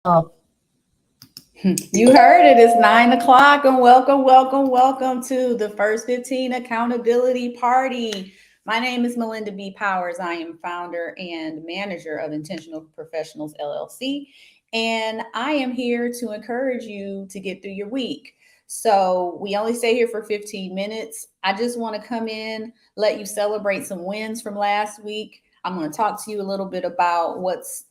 Oh, You heard it. It's 9 o'clock, and welcome to the First 15 Accountability Party. My name is Melinda B. Powers. I am founder and manager of Intentional Professionals LLC, and I am here to encourage you to get through your week. So, we only stay here for 15 minutes. I just want to come in, let you celebrate some wins from last week. I'm going to talk to you a little bit about what's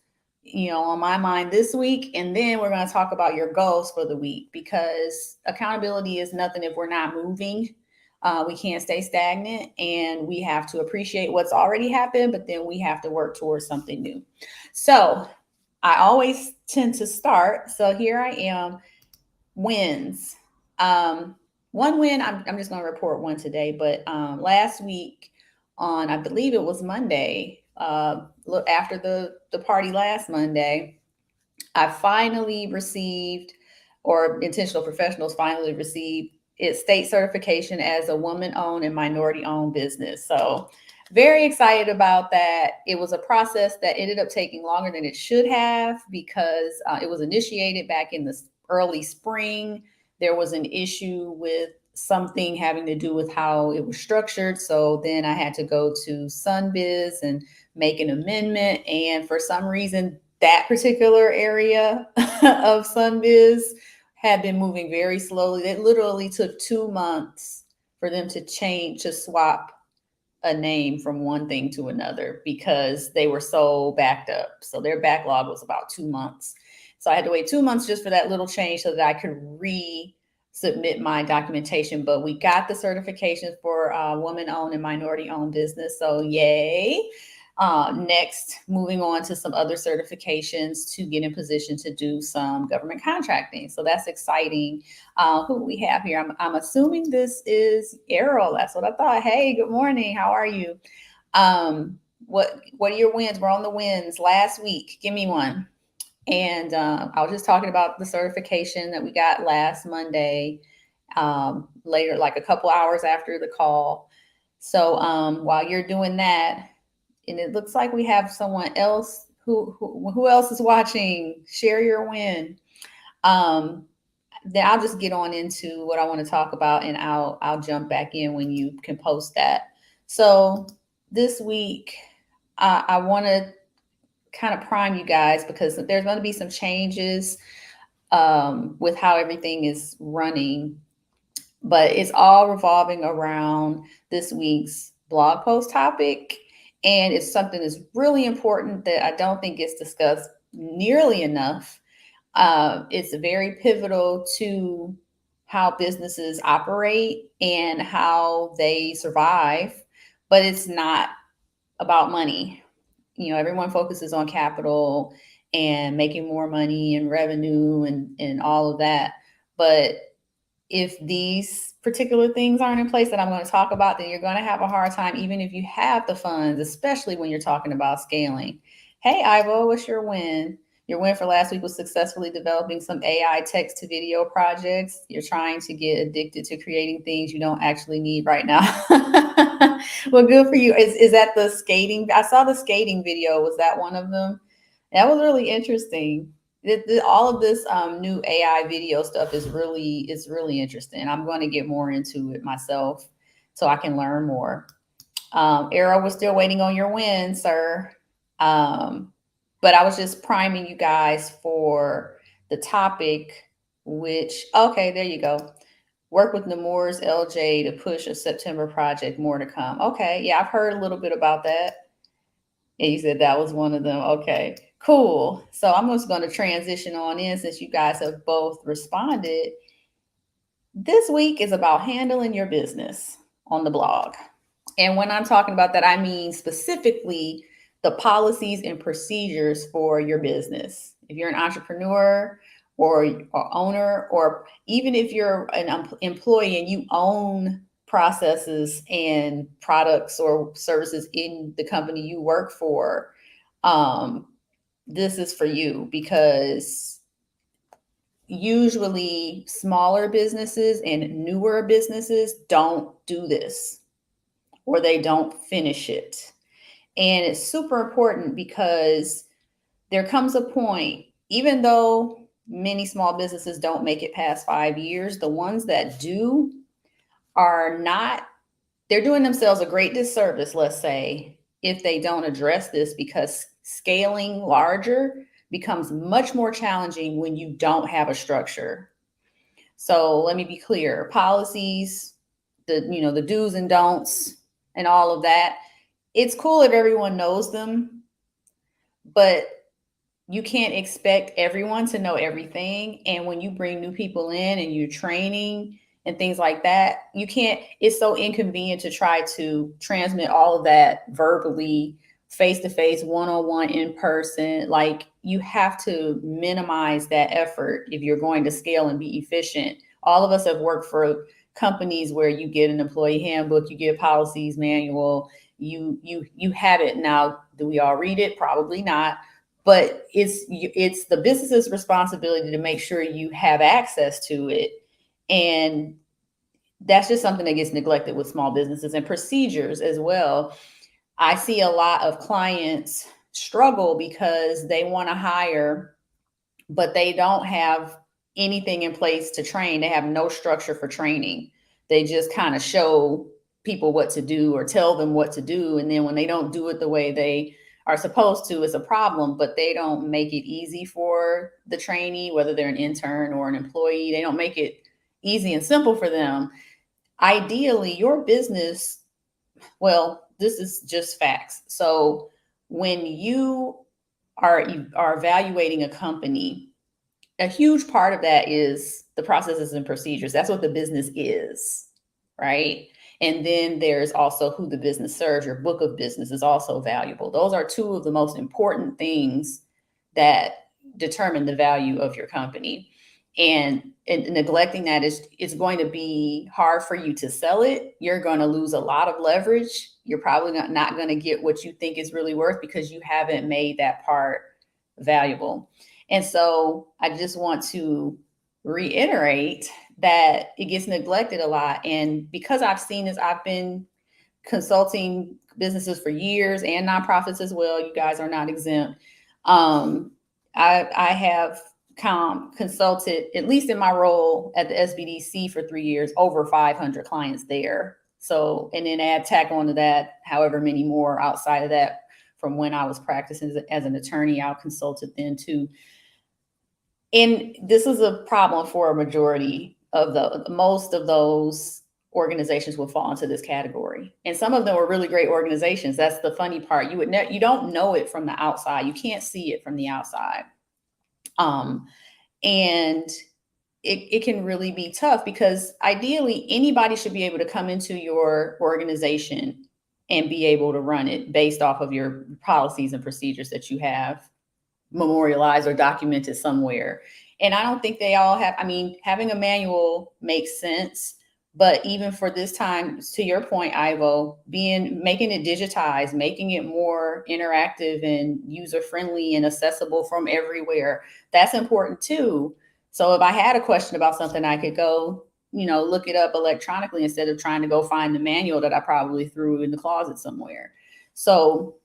on my mind this week, and then we're going to talk about your goals for the week, because accountability is nothing if we're not moving. We can't stay stagnant, and we have to appreciate what's already happened, but then we have to work towards something new. So I always tend to start, so here I am. Wins. um, One win, I'm just going to report one today, but last week, on, I believe it was Monday, look, after the party last Monday, I finally received, or Intentional Professionals finally received, its state certification as a woman-owned and minority-owned business. So very excited about that. It was a process that ended up taking longer than it should have, because it was initiated back in the early spring. There was an issue with something having to do with how it was structured. So then I had to go to Sunbiz and make an amendment. And for some reason, that particular area of Sunbiz had been moving very slowly. It literally took 2 months for them to change, to swap a name from one thing to another, because they were so backed up. So their backlog was about 2 months. So I had to wait 2 months just for that little change so that I could resubmit my documentation. But we got the certification for woman owned and minority owned business. So yay. Next, moving on to some other certifications to get in position to do some government contracting. So that's exciting. Who we have here? I'm assuming this is Errol. That's what I thought. Hey, good morning. How are you? What are your wins? We're on the wins last week. Give me one. And I was just talking about the certification that we got last Monday, later, like a couple hours after the call. So while you're doing that, and it looks like we have someone else who else is watching. Share your win. Um, then I'll just get on into what I want to talk about, and I'll jump back in when you can post that. So this week, I want to kind of prime you guys, because there's going to be some changes with how everything is running, but it's all revolving around this week's blog post topic. And it's something that's really important that I don't think gets discussed nearly enough. It's very pivotal to how businesses operate and how they survive, but it's not about money. Everyone focuses on capital and making more money and revenue and all of that. But if these particular things aren't in place that I'm going to talk about, then you're going to have a hard time, even if you have the funds, especially when you're talking about scaling. Hey, Ivo, what's your win? Your win for last week was successfully developing some AI text to video projects. You're trying to get addicted to creating things you don't actually need right now. Well, good for you. Is that the skating? I saw the skating video. Was that one of them? That was really interesting. All of this new AI video stuff is really interesting. I'm going to get more into it myself so I can learn more. Arrow, we're still waiting on your win, sir. Um, but I was just priming you guys for the topic, which, okay, there you go. Work with Nemours LJ to push a September project. More to come. Okay, yeah, I've heard a little bit about that. And you said that was one of them. Okay, cool. So I'm just going to transition on in, since you guys have both responded. This week is about handling your business on the blog. And when I'm talking about that, I mean specifically the policies and procedures for your business. If you're an entrepreneur or owner, or even if you're an employee and you own processes and products or services in the company you work for, um, this is for you, because usually smaller businesses and newer businesses don't do this, or they don't finish it. And it's super important, because there comes a point, even though many small businesses don't make it past 5 years, the ones that do are not, they're doing themselves a great disservice, let's say, if they don't address this, because scaling larger becomes much more challenging when you don't have a structure. So let me be clear, policies, the do's and don'ts and all of that. It's cool if everyone knows them, but you can't expect everyone to know everything. And when you bring new people in and you're training and things like that, you can't, it's so inconvenient to try to transmit all of that verbally, face to face, one on one, in person. Like, you have to minimize that effort if you're going to scale and be efficient. All of us have worked for companies where you get an employee handbook, you get policies, manual, you have it. Now, do we all read it? Probably not, but it's the business's responsibility to make sure you have access to it. And that's just something that gets neglected with small businesses, and procedures as well. I see a lot of clients struggle because they want to hire, but they don't have anything in place to train. They have no structure for training. They just kind of show people what to do or tell them what to do. And then when they don't do it the way they are supposed to, it's a problem, but they don't make it easy for the trainee, whether they're an intern or an employee. They don't make it easy and simple for them. Ideally, your business, well, this is just facts. So when you are evaluating a company, a huge part of that is the processes and procedures. That's what the business is, right? And then there's also who the business serves. Your book of business is also valuable. Those are two of the most important things that determine the value of your company. And neglecting that is going to be hard for you to sell it. You're going to lose a lot of leverage. You're probably not going to get what you think is really worth because you haven't made that part valuable. And so I just want to reiterate that it gets neglected a lot. And because I've seen this, I've been consulting businesses for years and nonprofits as well. You guys are not exempt. I have consulted, at least in my role at the SBDC for 3 years, over 500 clients there. So, and then tack onto that, however many more outside of that from when I was practicing as an attorney, I consulted then too. And this is a problem for a majority of most of those organizations will fall into this category. And some of them are really great organizations. That's the funny part. You don't know it from the outside. You can't see it from the outside. And it can really be tough because ideally anybody should be able to come into your organization and be able to run it based off of your policies and procedures that you have memorialized or documented somewhere. And I don't think they all have, I mean, having a manual makes sense, but even for this time, to your point, Ivo, making it digitized, making it more interactive and user-friendly and accessible from everywhere, that's important too. So if I had a question about something, I could go, look it up electronically instead of trying to go find the manual that I probably threw in the closet somewhere. So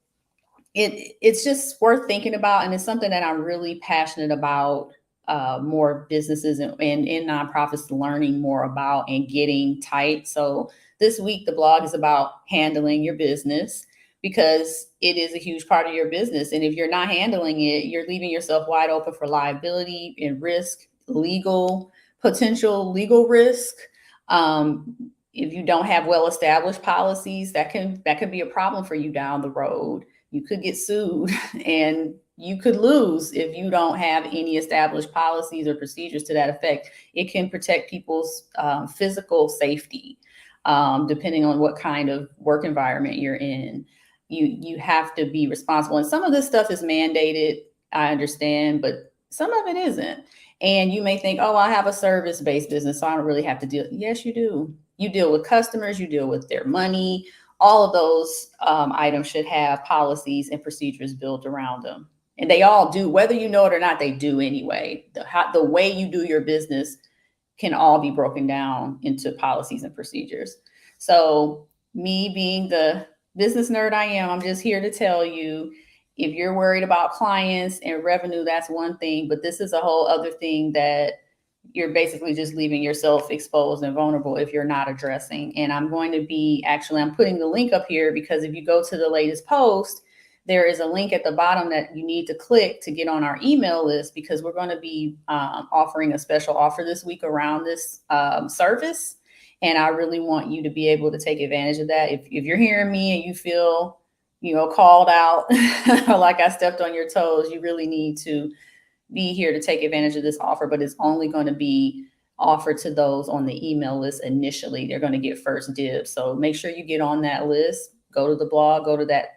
it's just worth thinking about, and it's something that I'm really passionate about. More businesses and nonprofits learning more about and getting tight. So this week the blog is about handling your business, because it is a huge part of your business, and if you're not handling it, you're leaving yourself wide open for liability and risk, potential legal risk. If you don't have well-established policies, that could be a problem for you down the road. You could get sued and you could lose if you don't have any established policies or procedures to that effect. It can protect people's physical safety, depending on what kind of work environment you're in. You have to be responsible. And some of this stuff is mandated, I understand, but some of it isn't. And you may think, oh, I have a service-based business, so I don't really have to deal. Yes, you do. You deal with customers, you deal with their money. All of those items should have policies and procedures built around them. And they all do, whether you know it or not, they do anyway. The way you do your business can all be broken down into policies and procedures. So me being the business nerd I am, I'm just here to tell you, if you're worried about clients and revenue, that's one thing, but this is a whole other thing that you're basically just leaving yourself exposed and vulnerable if you're not addressing. And I'm putting the link up here because if you go to the latest post, there is a link at the bottom that you need to click to get on our email list, because we're going to be offering a special offer this week around this service. And I really want you to be able to take advantage of that. If you're hearing me and you feel, called out or like I stepped on your toes, you really need to be here to take advantage of this offer, but it's only going to be offered to those on the email list initially. They're going to get first dibs. So make sure you get on that list, go to the blog, go to that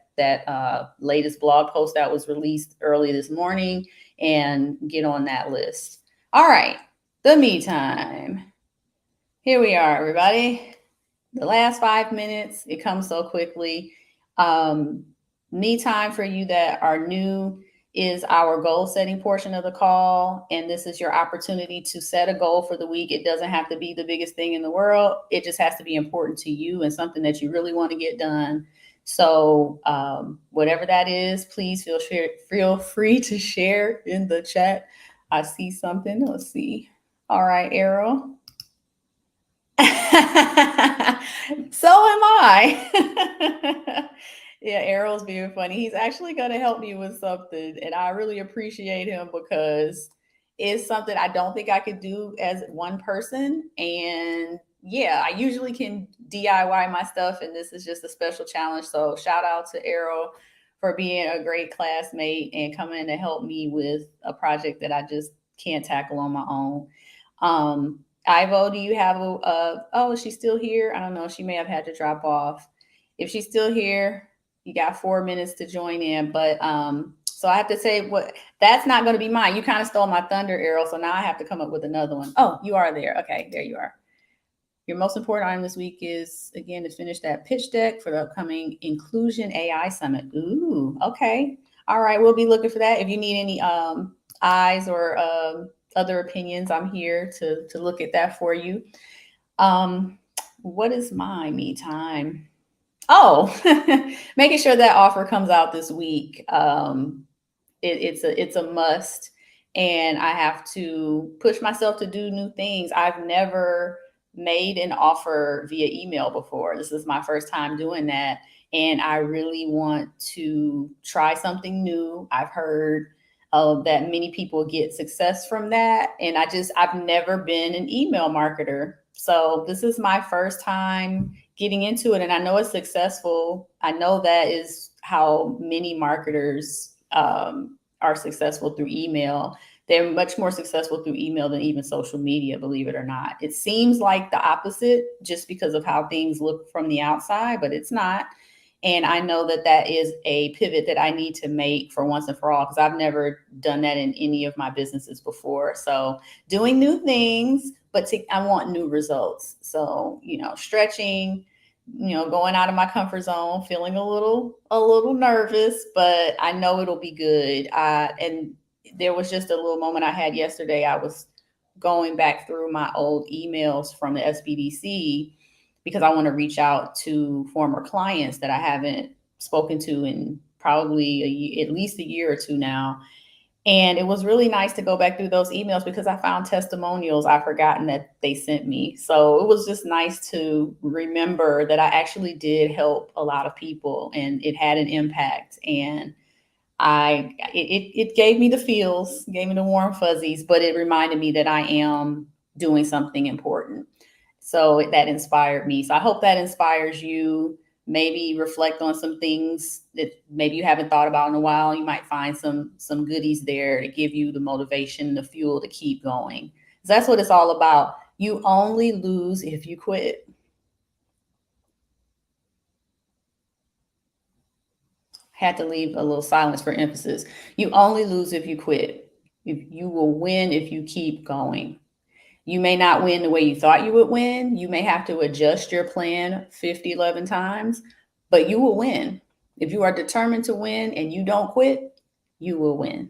latest blog post that was released early this morning, and get on that list. All right, the me time. Here we are, everybody. The last 5 minutes, it comes so quickly. Me time for you that are new is our goal setting portion of the call. And this is your opportunity to set a goal for the week. It doesn't have to be the biggest thing in the world. It just has to be important to you and something that you really want to get done. So whatever that is, please feel free to share in the chat. I see something. Let's see. All right, Errol. So am I. Yeah, Errol's being funny. He's actually going to help me with something, and I really appreciate him because it's something I don't think I could do as one person. And yeah, I usually can DIY my stuff, and this is just a special challenge. So shout out to Errol for being a great classmate and coming to help me with a project that I just can't tackle on my own. Ivo, do you have is she still here? I don't know. She may have had to drop off. If she's still here, you got 4 minutes to join in. But so I have to say, that's not going to be mine. You kind of stole my thunder, Errol. So now I have to come up with another one. Oh, you are there. Okay, there you are. Your most important item this week is, again, to finish that pitch deck for the upcoming Inclusion AI Summit. Ooh, okay. All right, we'll be looking for that. If you need any eyes or other opinions, I'm here to look at that for you. What is my me time? Oh, making sure that offer comes out this week. It's a must, and I have to push myself to do new things. I've never made an offer via email before. This is my first time doing that, and I really want to try something new. I've heard that many people get success from that, and I've never been an email marketer. So this is my first time getting into it, and I know it's successful. I know that is how many marketers are successful through email. They're much more successful through email than even social media, believe it or not. It seems like the opposite just because of how things look from the outside, but it's not. And I know that is a pivot that I need to make for once and for all, because I've never done that in any of my businesses before. So doing new things, but I want new results. So, stretching, going out of my comfort zone, feeling a little nervous, but I know it'll be good. And there was just a little moment I had yesterday. I was going back through my old emails from the SBDC because I want to reach out to former clients that I haven't spoken to in probably at least a year or two now. And it was really nice to go back through those emails because I found testimonials I've forgotten that they sent me. So it was just nice to remember that I actually did help a lot of people and it had an impact. And it gave me the feels, gave me the warm fuzzies, but it reminded me that I am doing something important. So that inspired me. So I hope that inspires you. Maybe reflect on some things that maybe you haven't thought about in a while. You might find some goodies there to give you the motivation, the fuel to keep going. That's what it's all about. You only lose if you quit. Had to leave a little silence for emphasis. You only lose if you quit. You will win if you keep going. You may not win the way you thought you would win. You may have to adjust your plan 11 times, but you will win. If you are determined to win and you don't quit, you will win.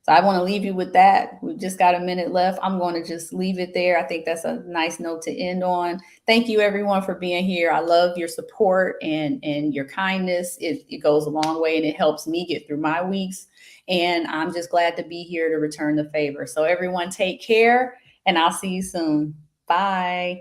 So I want to leave you with that. We've just got a minute left. I'm going to just leave it there. I think that's a nice note to end on. Thank you everyone for being here. I love your support and your kindness. It goes a long way and it helps me get through my weeks. And I'm just glad to be here to return the favor. So everyone take care and I'll see you soon. Bye.